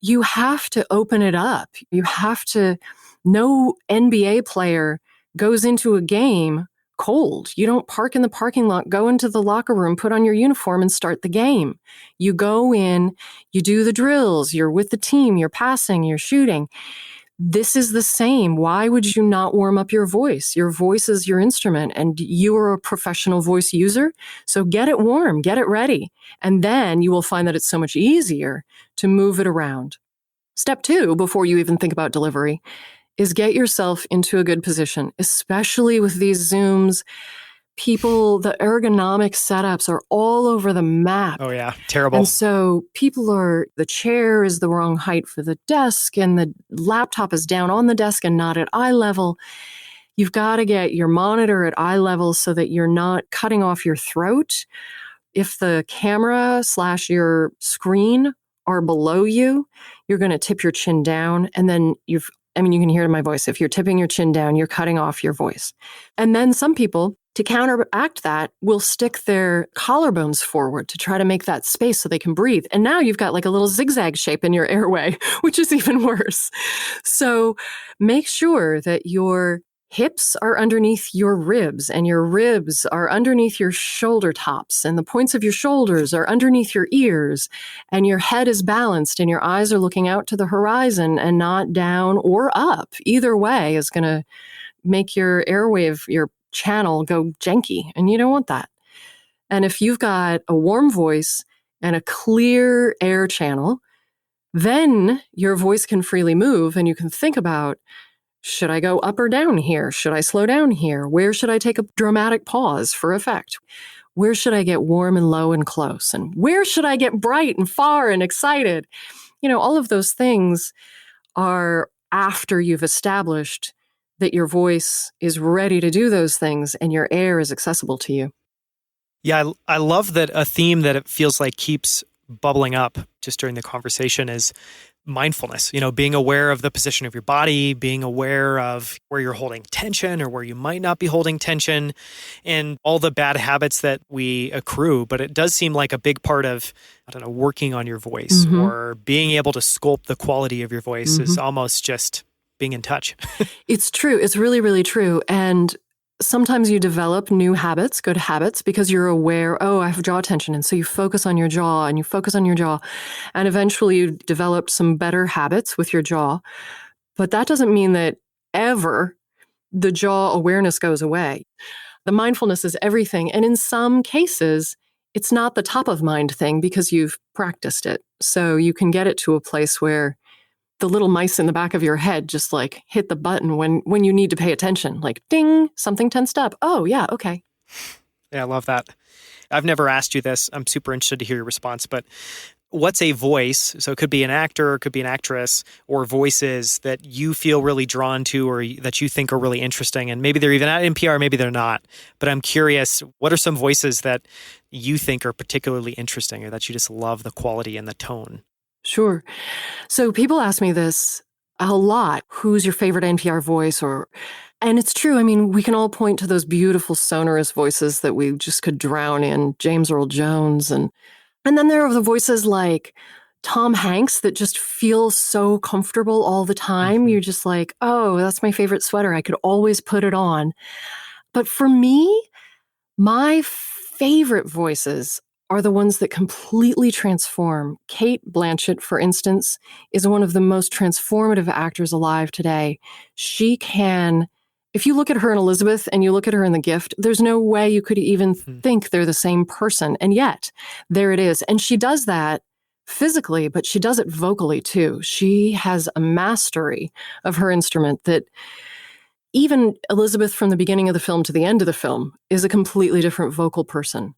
You have to open it up. You have to, no NBA player goes into a game cold. You don't park in the parking lot, go into the locker room, put on your uniform and start the game. You go in, you do the drills, you're with the team, you're passing, you're shooting. This is the same. Why would you not warm up your voice? Your voice is your instrument and you are a professional voice user. So get it warm, get it ready. And then you will find that it's so much easier to move it around. Step 2, before you even think about delivery, is get yourself into a good position, especially with these Zooms. People, the ergonomic setups are all over the map. Oh yeah, terrible. And so the chair is the wrong height for the desk and the laptop is down on the desk and not at eye level. You've got to get your monitor at eye level so that you're not cutting off your throat. If the camera / your screen are below you, you're going to tip your chin down and then you can hear it in my voice. If you're tipping your chin down, you're cutting off your voice. And then some people, to counteract that, will stick their collarbones forward to try to make that space so they can breathe. And now you've got like a little zigzag shape in your airway, which is even worse. So make sure that your hips are underneath your ribs and your ribs are underneath your shoulder tops and the points of your shoulders are underneath your ears and your head is balanced and your eyes are looking out to the horizon and not down or up. Either way is going to make your airwave, your channel go janky, and you don't want that. And if you've got a warm voice and a clear air channel, then your voice can freely move and you can think about, should I go up or down here? Should I slow down here? Where should I take a dramatic pause for effect? Where should I get warm and low and close? And where should I get bright and far and excited? All of those things are after you've established that your voice is ready to do those things and your air is accessible to you. Yeah, I love that a theme that it feels like keeps bubbling up just during the conversation is mindfulness, being aware of the position of your body, being aware of where you're holding tension or where you might not be holding tension, and all the bad habits that we accrue. But it does seem like a big part of, I don't know, working on your voice or being able to sculpt the quality of your voice is almost just being in touch. It's true. It's really, really true. And sometimes you develop new habits, good habits, because you're aware, oh, I have jaw tension. And so you focus on your jaw and you focus on your jaw. And eventually you develop some better habits with your jaw. But that doesn't mean that ever the jaw awareness goes away. The mindfulness is everything. And in some cases, it's not the top of mind thing because you've practiced it. So you can get it to a place where the little mice in the back of your head just like hit the button when you need to pay attention, like ding, something tensed up. Oh, yeah, okay. Yeah, I love that. I've never asked you this. I'm super interested to hear your response, but what's a voice? So it could be an actor, it could be an actress, or voices that you feel really drawn to or that you think are really interesting. And maybe they're even at NPR, maybe they're not. But I'm curious, what are some voices that you think are particularly interesting or that you just love the quality and the tone? Sure. So people ask me this a lot. Who's your favorite NPR voice? And it's true. I mean, we can all point to those beautiful sonorous voices that we just could drown in, James Earl Jones. And then there are the voices like Tom Hanks that just feel so comfortable all the time. You're just like, oh, that's my favorite sweater. I could always put it on. But for me, my favorite voices are the ones that completely transform. Cate Blanchett, for instance, is one of the most transformative actors alive today. She can, if you look at her in Elizabeth and you look at her in The Gift, there's no way you could even think they're the same person. And yet, there it is. And she does that physically, but she does it vocally too. She has a mastery of her instrument that even Elizabeth from the beginning of the film to the end of the film is a completely different vocal person.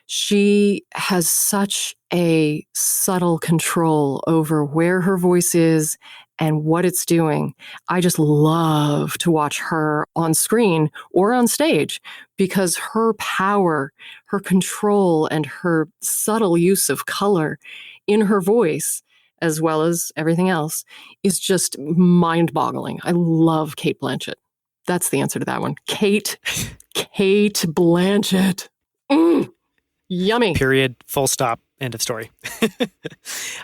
She has such a subtle control over where her voice is and what it's doing. I just love to watch her on screen or on stage because her power, her control, and her subtle use of color in her voice, as well as everything else, is just mind-boggling. I love Cate Blanchett. That's the answer to that one. Cate Blanchett. Yummy. Period. Full stop. End of story.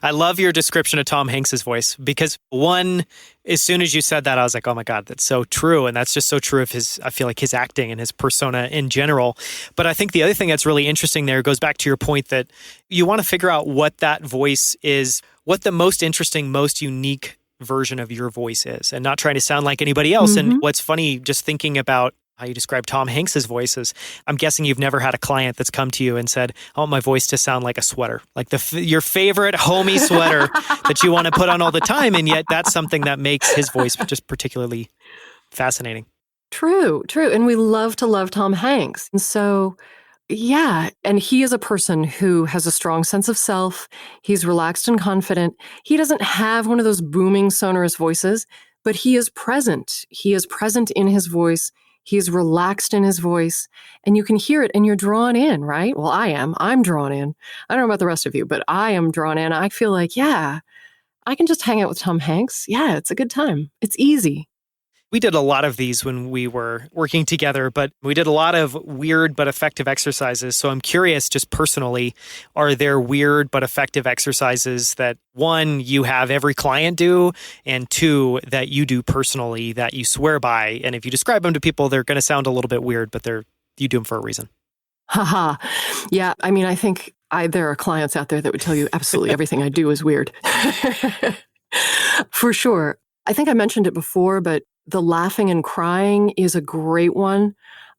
I love your description of Tom Hanks's voice because one, as soon as you said that, I was like, oh my God, that's so true. And that's just so true of I feel like his acting and his persona in general. But I think the other thing that's really interesting there goes back to your point that you want to figure out what that voice is, what the most interesting, most unique version of your voice is, and not trying to sound like anybody else. And what's funny, just thinking about how you describe Tom Hanks's voice is, I'm guessing you've never had a client that's come to you and said, I want my voice to sound like a sweater, like your favorite homey sweater that you want to put on all the time. And yet that's something that makes his voice just particularly fascinating. True. And we love to love Tom Hanks. And so, yeah. And he is a person who has a strong sense of self. He's relaxed and confident. He doesn't have one of those booming, sonorous voices, but he is present. He is present in his voice. He is relaxed in his voice, and you can hear it and you're drawn in, right? Well, I am. I'm drawn in. I don't know about the rest of you, but I am drawn in. I feel like, yeah, I can just hang out with Tom Hanks. Yeah, it's a good time. It's easy. We did a lot of these when we were working together, but we did a lot of weird but effective exercises. So I'm curious, just personally, are there weird but effective exercises that, one, you have every client do, and two, that you do personally that you swear by? And if you describe them to people, they're going to sound a little bit weird, but you do them for a reason. Haha. Yeah, I mean, I think there are clients out there that would tell you absolutely everything I do is weird. For sure. I think I mentioned it before, but the laughing and crying is a great one.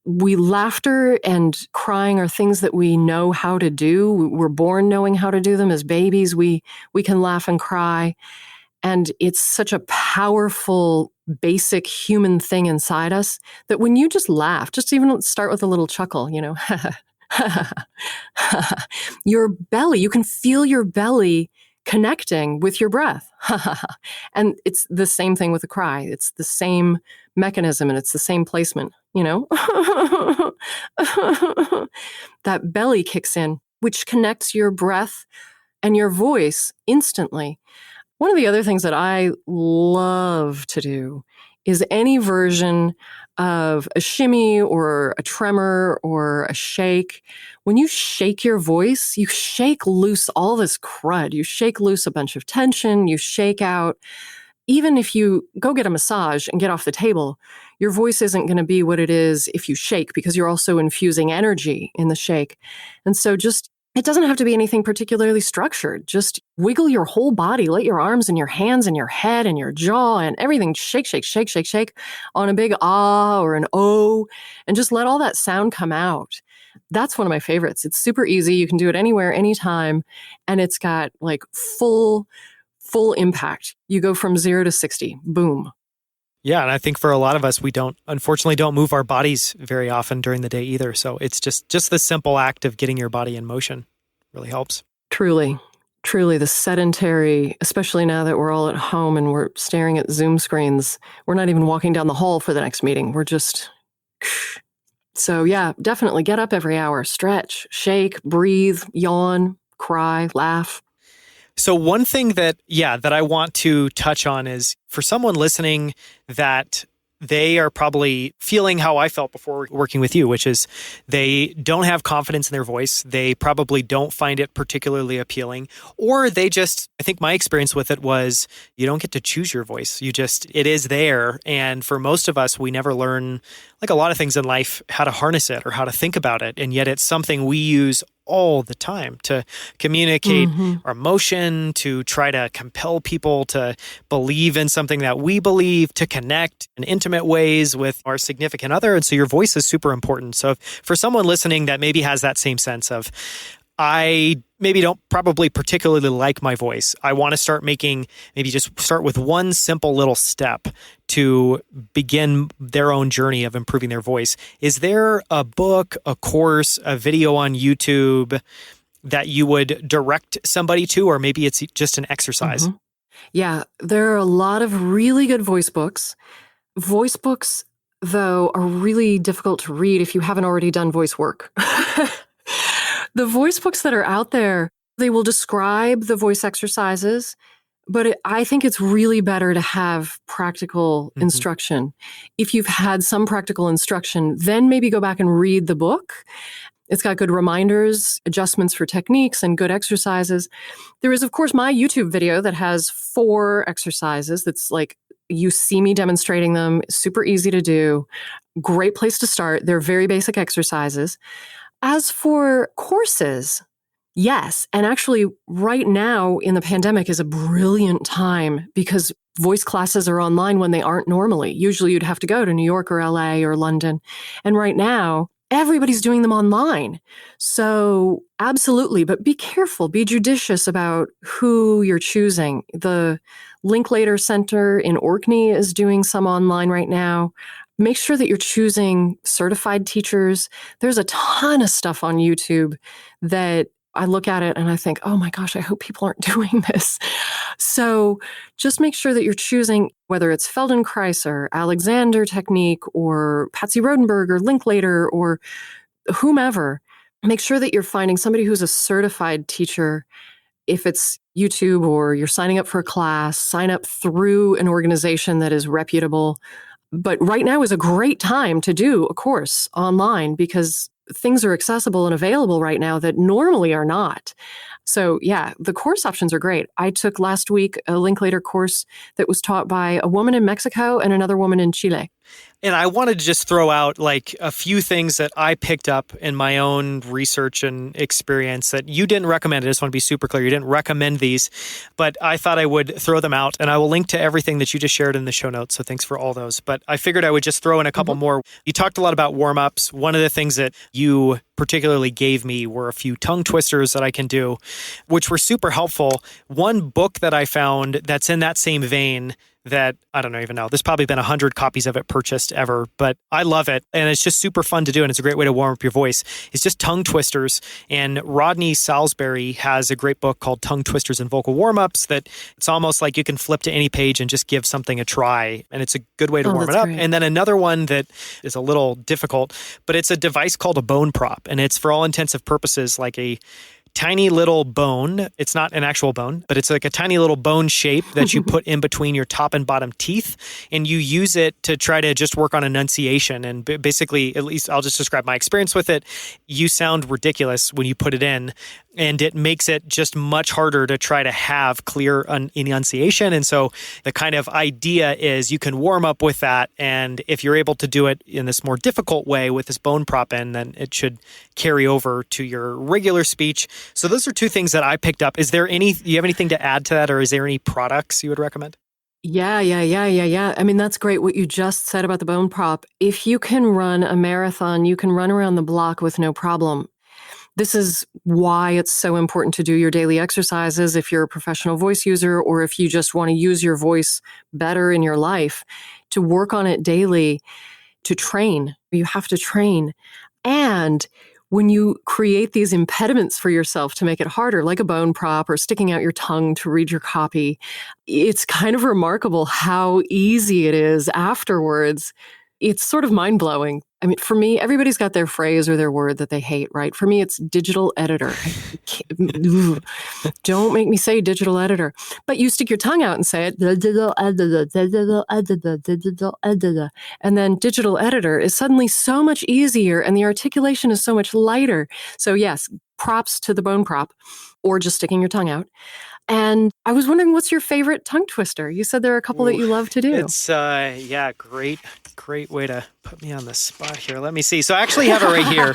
Laughter and crying are things that we know how to do. We're born knowing how to do them as babies. We can laugh and cry. And it's such a powerful, basic human thing inside us that when you just laugh, just even start with a little chuckle, your belly, you can feel your belly connecting with your breath. And it's the same thing with a cry. It's the same mechanism and it's the same placement, That belly kicks in, which connects your breath and your voice instantly. One of the other things that I love to do is any version of a shimmy or a tremor or a shake. When you shake your voice, you shake loose all this crud. You shake loose a bunch of tension. You shake out. Even if you go get a massage and get off the table, your voice isn't going to be what it is if you shake, because you're also infusing energy in the shake. And so it doesn't have to be anything particularly structured. Just wiggle your whole body, let your arms and your hands and your head and your jaw and everything shake, shake, shake, shake, shake on a big ah or an oh, and just let all that sound come out. That's one of my favorites. It's super easy. You can do it anywhere, anytime. And it's got like full impact. You go from 0 to 60. Boom. Yeah, and I think for a lot of us, we unfortunately don't move our bodies very often during the day either. So it's just the simple act of getting your body in motion really helps. Truly the sedentary, especially now that we're all at home and we're staring at Zoom screens, we're not even walking down the hall for the next meeting. We're just... So yeah, definitely get up every hour, stretch, shake, breathe, yawn, cry, laugh. So one thing that I want to touch on is for someone listening that they are probably feeling how I felt before working with you, which is they don't have confidence in their voice. They probably don't find it particularly appealing, or I think my experience with it was you don't get to choose your voice. It is there. And for most of us, we never learn, like a lot of things in life, how to harness it or how to think about it. And yet it's something we use all the time to communicate our emotion, to try to compel people to believe in something that we believe, to connect in intimate ways with our significant other. And so your voice is super important. So for someone listening that maybe has that same sense of, I maybe don't probably particularly like my voice, I want to maybe just start with one simple little step to begin their own journey of improving their voice. Is there a book, a course, a video on YouTube that you would direct somebody to, or maybe it's just an exercise? Yeah, there are a lot of really good voice books. Voice books, though, are really difficult to read if you haven't already done voice work. The voice books that are out there, they will describe the voice exercises, but I think it's really better to have practical instruction. If you've had some practical instruction, then maybe go back and read the book. It's got good reminders, adjustments for techniques, and good exercises. There is, of course, my YouTube video that has 4 exercises. That's like, you see me demonstrating them, super easy to do. Great place to start. They're very basic exercises. As for courses, yes. And actually, right now in the pandemic is a brilliant time because voice classes are online when they aren't normally. Usually you'd have to go to New York or LA or London. And right now, everybody's doing them online. So absolutely, but be careful, be judicious about who you're choosing. The Linklater Center in Orkney is doing some online right now. Make sure that you're choosing certified teachers. There's a ton of stuff on YouTube that I look at it and I think, oh my gosh, I hope people aren't doing this. So just make sure that you're choosing, whether it's Feldenkrais or Alexander Technique or Patsy Rodenberg or Linklater or whomever, make sure that you're finding somebody who's a certified teacher. If it's YouTube or you're signing up for a class, sign up through an organization that is reputable. But right now is a great time to do a course online because things are accessible and available right now that normally are not. So yeah, the course options are great. I took last week a Linklater course that was taught by a woman in Mexico and another woman in Chile. And I wanted to just throw out like a few things that I picked up in my own research and experience that you didn't recommend. I just want to be super clear. You didn't recommend these, but I thought I would throw them out, and I will link to everything that you just shared in the show notes. So thanks for all those. But I figured I would just throw in a couple more. You talked a lot about warm-ups. One of the things that you particularly gave me were a few tongue twisters that I can do, which were super helpful. One book that I found that's in that same vein that I don't even know. There's probably been 100 copies of it purchased ever, but I love it. And it's just super fun to do. And it's a great way to warm up your voice. It's just tongue twisters. And Rodney Salisbury has a great book called Tongue Twisters and Vocal Warm-Ups that it's almost like you can flip to any page and just give something a try. And it's a good way to warm it up. Great. And then another one that is a little difficult, but it's a device called a bone prop. And it's for all intensive purposes like a tiny little bone. It's not an actual bone, but it's like a tiny little bone shape that you put in between your top and bottom teeth. And you use it to try to just work on enunciation. And basically, at least I'll just describe my experience with it. You sound ridiculous when you put it in. And it makes it just much harder to try to have clear enunciation. And so the kind of idea is you can warm up with that. And if you're able to do it in this more difficult way with this bone prop in, then it should carry over to your regular speech. So those are two things that I picked up. Do you have anything to add to that? Or is there any products you would recommend? Yeah. I mean, that's great what you just said about the bone prop. If you can run a marathon, you can run around the block with no problem. This is why it's so important to do your daily exercises if you're a professional voice user or if you just want to use your voice better in your life, to work on it daily, to train. You have to train. And when you create these impediments for yourself to make it harder, like a bone prop or sticking out your tongue to read your copy, it's kind of remarkable how easy it is afterwards. It's sort of mind-blowing. I mean, for me, everybody's got their phrase or their word that they hate, right? For me, it's digital editor. Don't make me say digital editor. But you stick your tongue out and say it, digital editor, digital editor, digital editor. And then digital editor is suddenly so much easier and the articulation is so much lighter. So yes, props to the bone prop or just sticking your tongue out. And I was wondering, what's your favorite tongue twister? You said there are a couple that you love to do. It's, great way to put me on the spot here. Let me see. So I actually have it right here.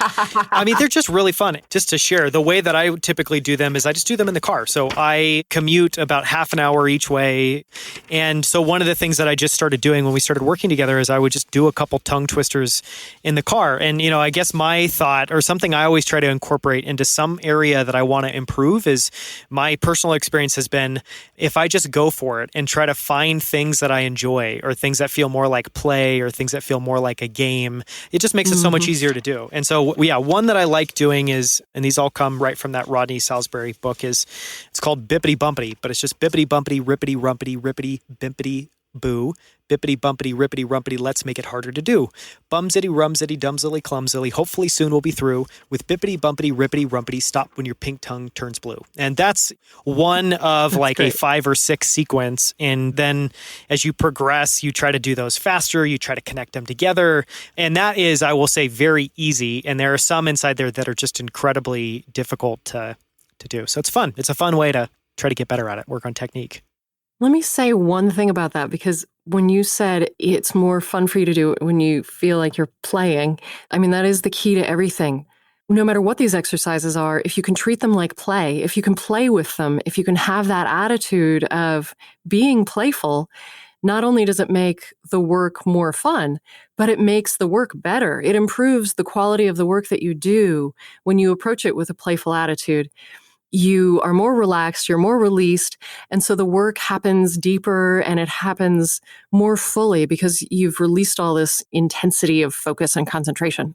I mean, they're just really fun. Just to share, the way that I typically do them is I just do them in the car. So I commute about half an hour each way. And so one of the things that I just started doing when we started working together is I would just do a couple tongue twisters in the car. And, I guess my thought, or something I always try to incorporate into some area that I want to improve, is my personal experience has been, if I just go for it and try to find things that I enjoy or things that feel more like play or things that feel more like a game, it just makes it so much easier to do. And so, one that I like doing is, and these all come right from that Rodney Salisbury book, it's called Bippity Bumpity, but it's just bippity bumpity, rippity rumpity, rippity bimpity boo, bippity bumpity, rippity rumpity, let's make it harder to do. Bumzity rumzity, dumzily clumsily, hopefully soon we'll be through with bippity bumpity, rippity rumpity, stop when your pink tongue turns blue. And that's one of a 5 or 6 sequence. And then as you progress, you try to do those faster, you try to connect them together. And that is, I will say, very easy. And there are some inside there that are just incredibly difficult to do. So it's fun. It's a fun way to try to get better at it, work on technique. Let me say one thing about that, because when you said it's more fun for you to do it when you feel like you're playing, I mean, that is the key to everything. No matter what these exercises are, if you can treat them like play, if you can play with them, if you can have that attitude of being playful, not only does it make the work more fun, but it makes the work better. It improves the quality of the work that you do when you approach it with a playful attitude. You are more relaxed, you're more released, and so the work happens deeper and it happens more fully because you've released all this intensity of focus and concentration.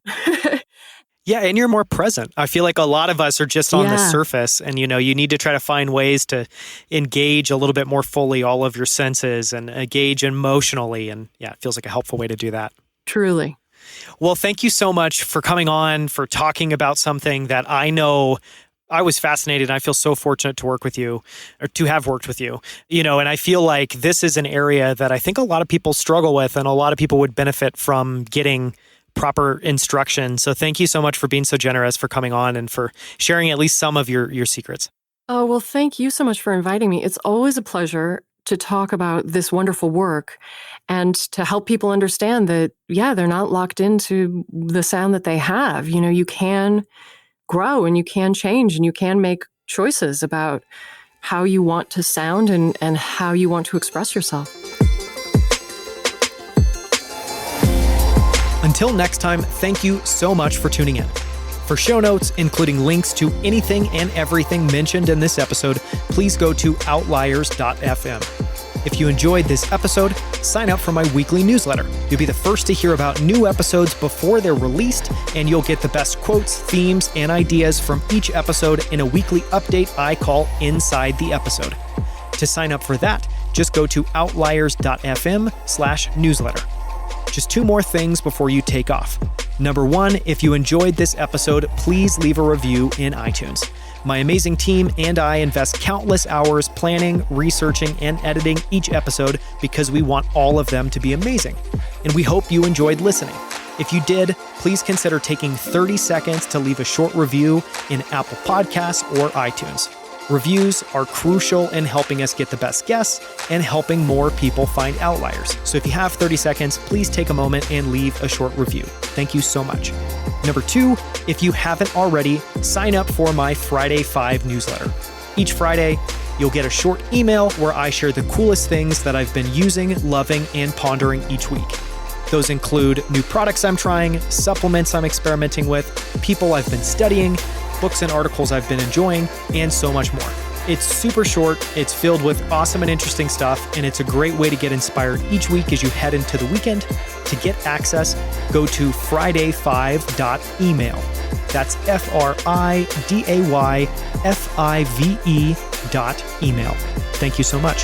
Yeah, and you're more present. I feel like a lot of us are just on the surface, and you need to try to find ways to engage a little bit more fully all of your senses and engage emotionally, and it feels like a helpful way to do that. Truly. Well, thank you so much for coming on, for talking about something that I know I was fascinated. And I feel so fortunate to work with you, or to have worked with you, and I feel like this is an area that I think a lot of people struggle with and a lot of people would benefit from getting proper instruction. So thank you so much for being so generous, for coming on and for sharing at least some of your secrets. Oh, well, thank you so much for inviting me. It's always a pleasure to talk about this wonderful work and to help people understand that, they're not locked into the sound that they have. You can grow and you can change and you can make choices about how you want to sound and how you want to express yourself. Until next time, thank you so much for tuning in. For show notes, including links to anything and everything mentioned in this episode, please go to outliers.fm. If you enjoyed this episode, sign up for my weekly newsletter. You'll be the first to hear about new episodes before they're released, and you'll get the best quotes, themes, and ideas from each episode in a weekly update I call Inside the Episode. To sign up for that, just go to outliers.fm/newsletter. Just 2 more things before you take off. Number 1, if you enjoyed this episode, please leave a review in iTunes. My amazing team and I invest countless hours planning, researching, and editing each episode because we want all of them to be amazing. And we hope you enjoyed listening. If you did, please consider taking 30 seconds to leave a short review in Apple Podcasts or iTunes. Reviews are crucial in helping us get the best guests and helping more people find Outliers. So if you have 30 seconds, please take a moment and leave a short review. Thank you so much. Number 2, if you haven't already, sign up for my Friday 5 newsletter. Each Friday, you'll get a short email where I share the coolest things that I've been using, loving, and pondering each week. Those include new products I'm trying, supplements I'm experimenting with, people I've been studying, books and articles I've been enjoying, and so much more. It's super short, it's filled with awesome and interesting stuff, and it's a great way to get inspired each week as you head into the weekend. To get access, go to friday5.email. That's FRIDAYFIVE.email. Thank you so much.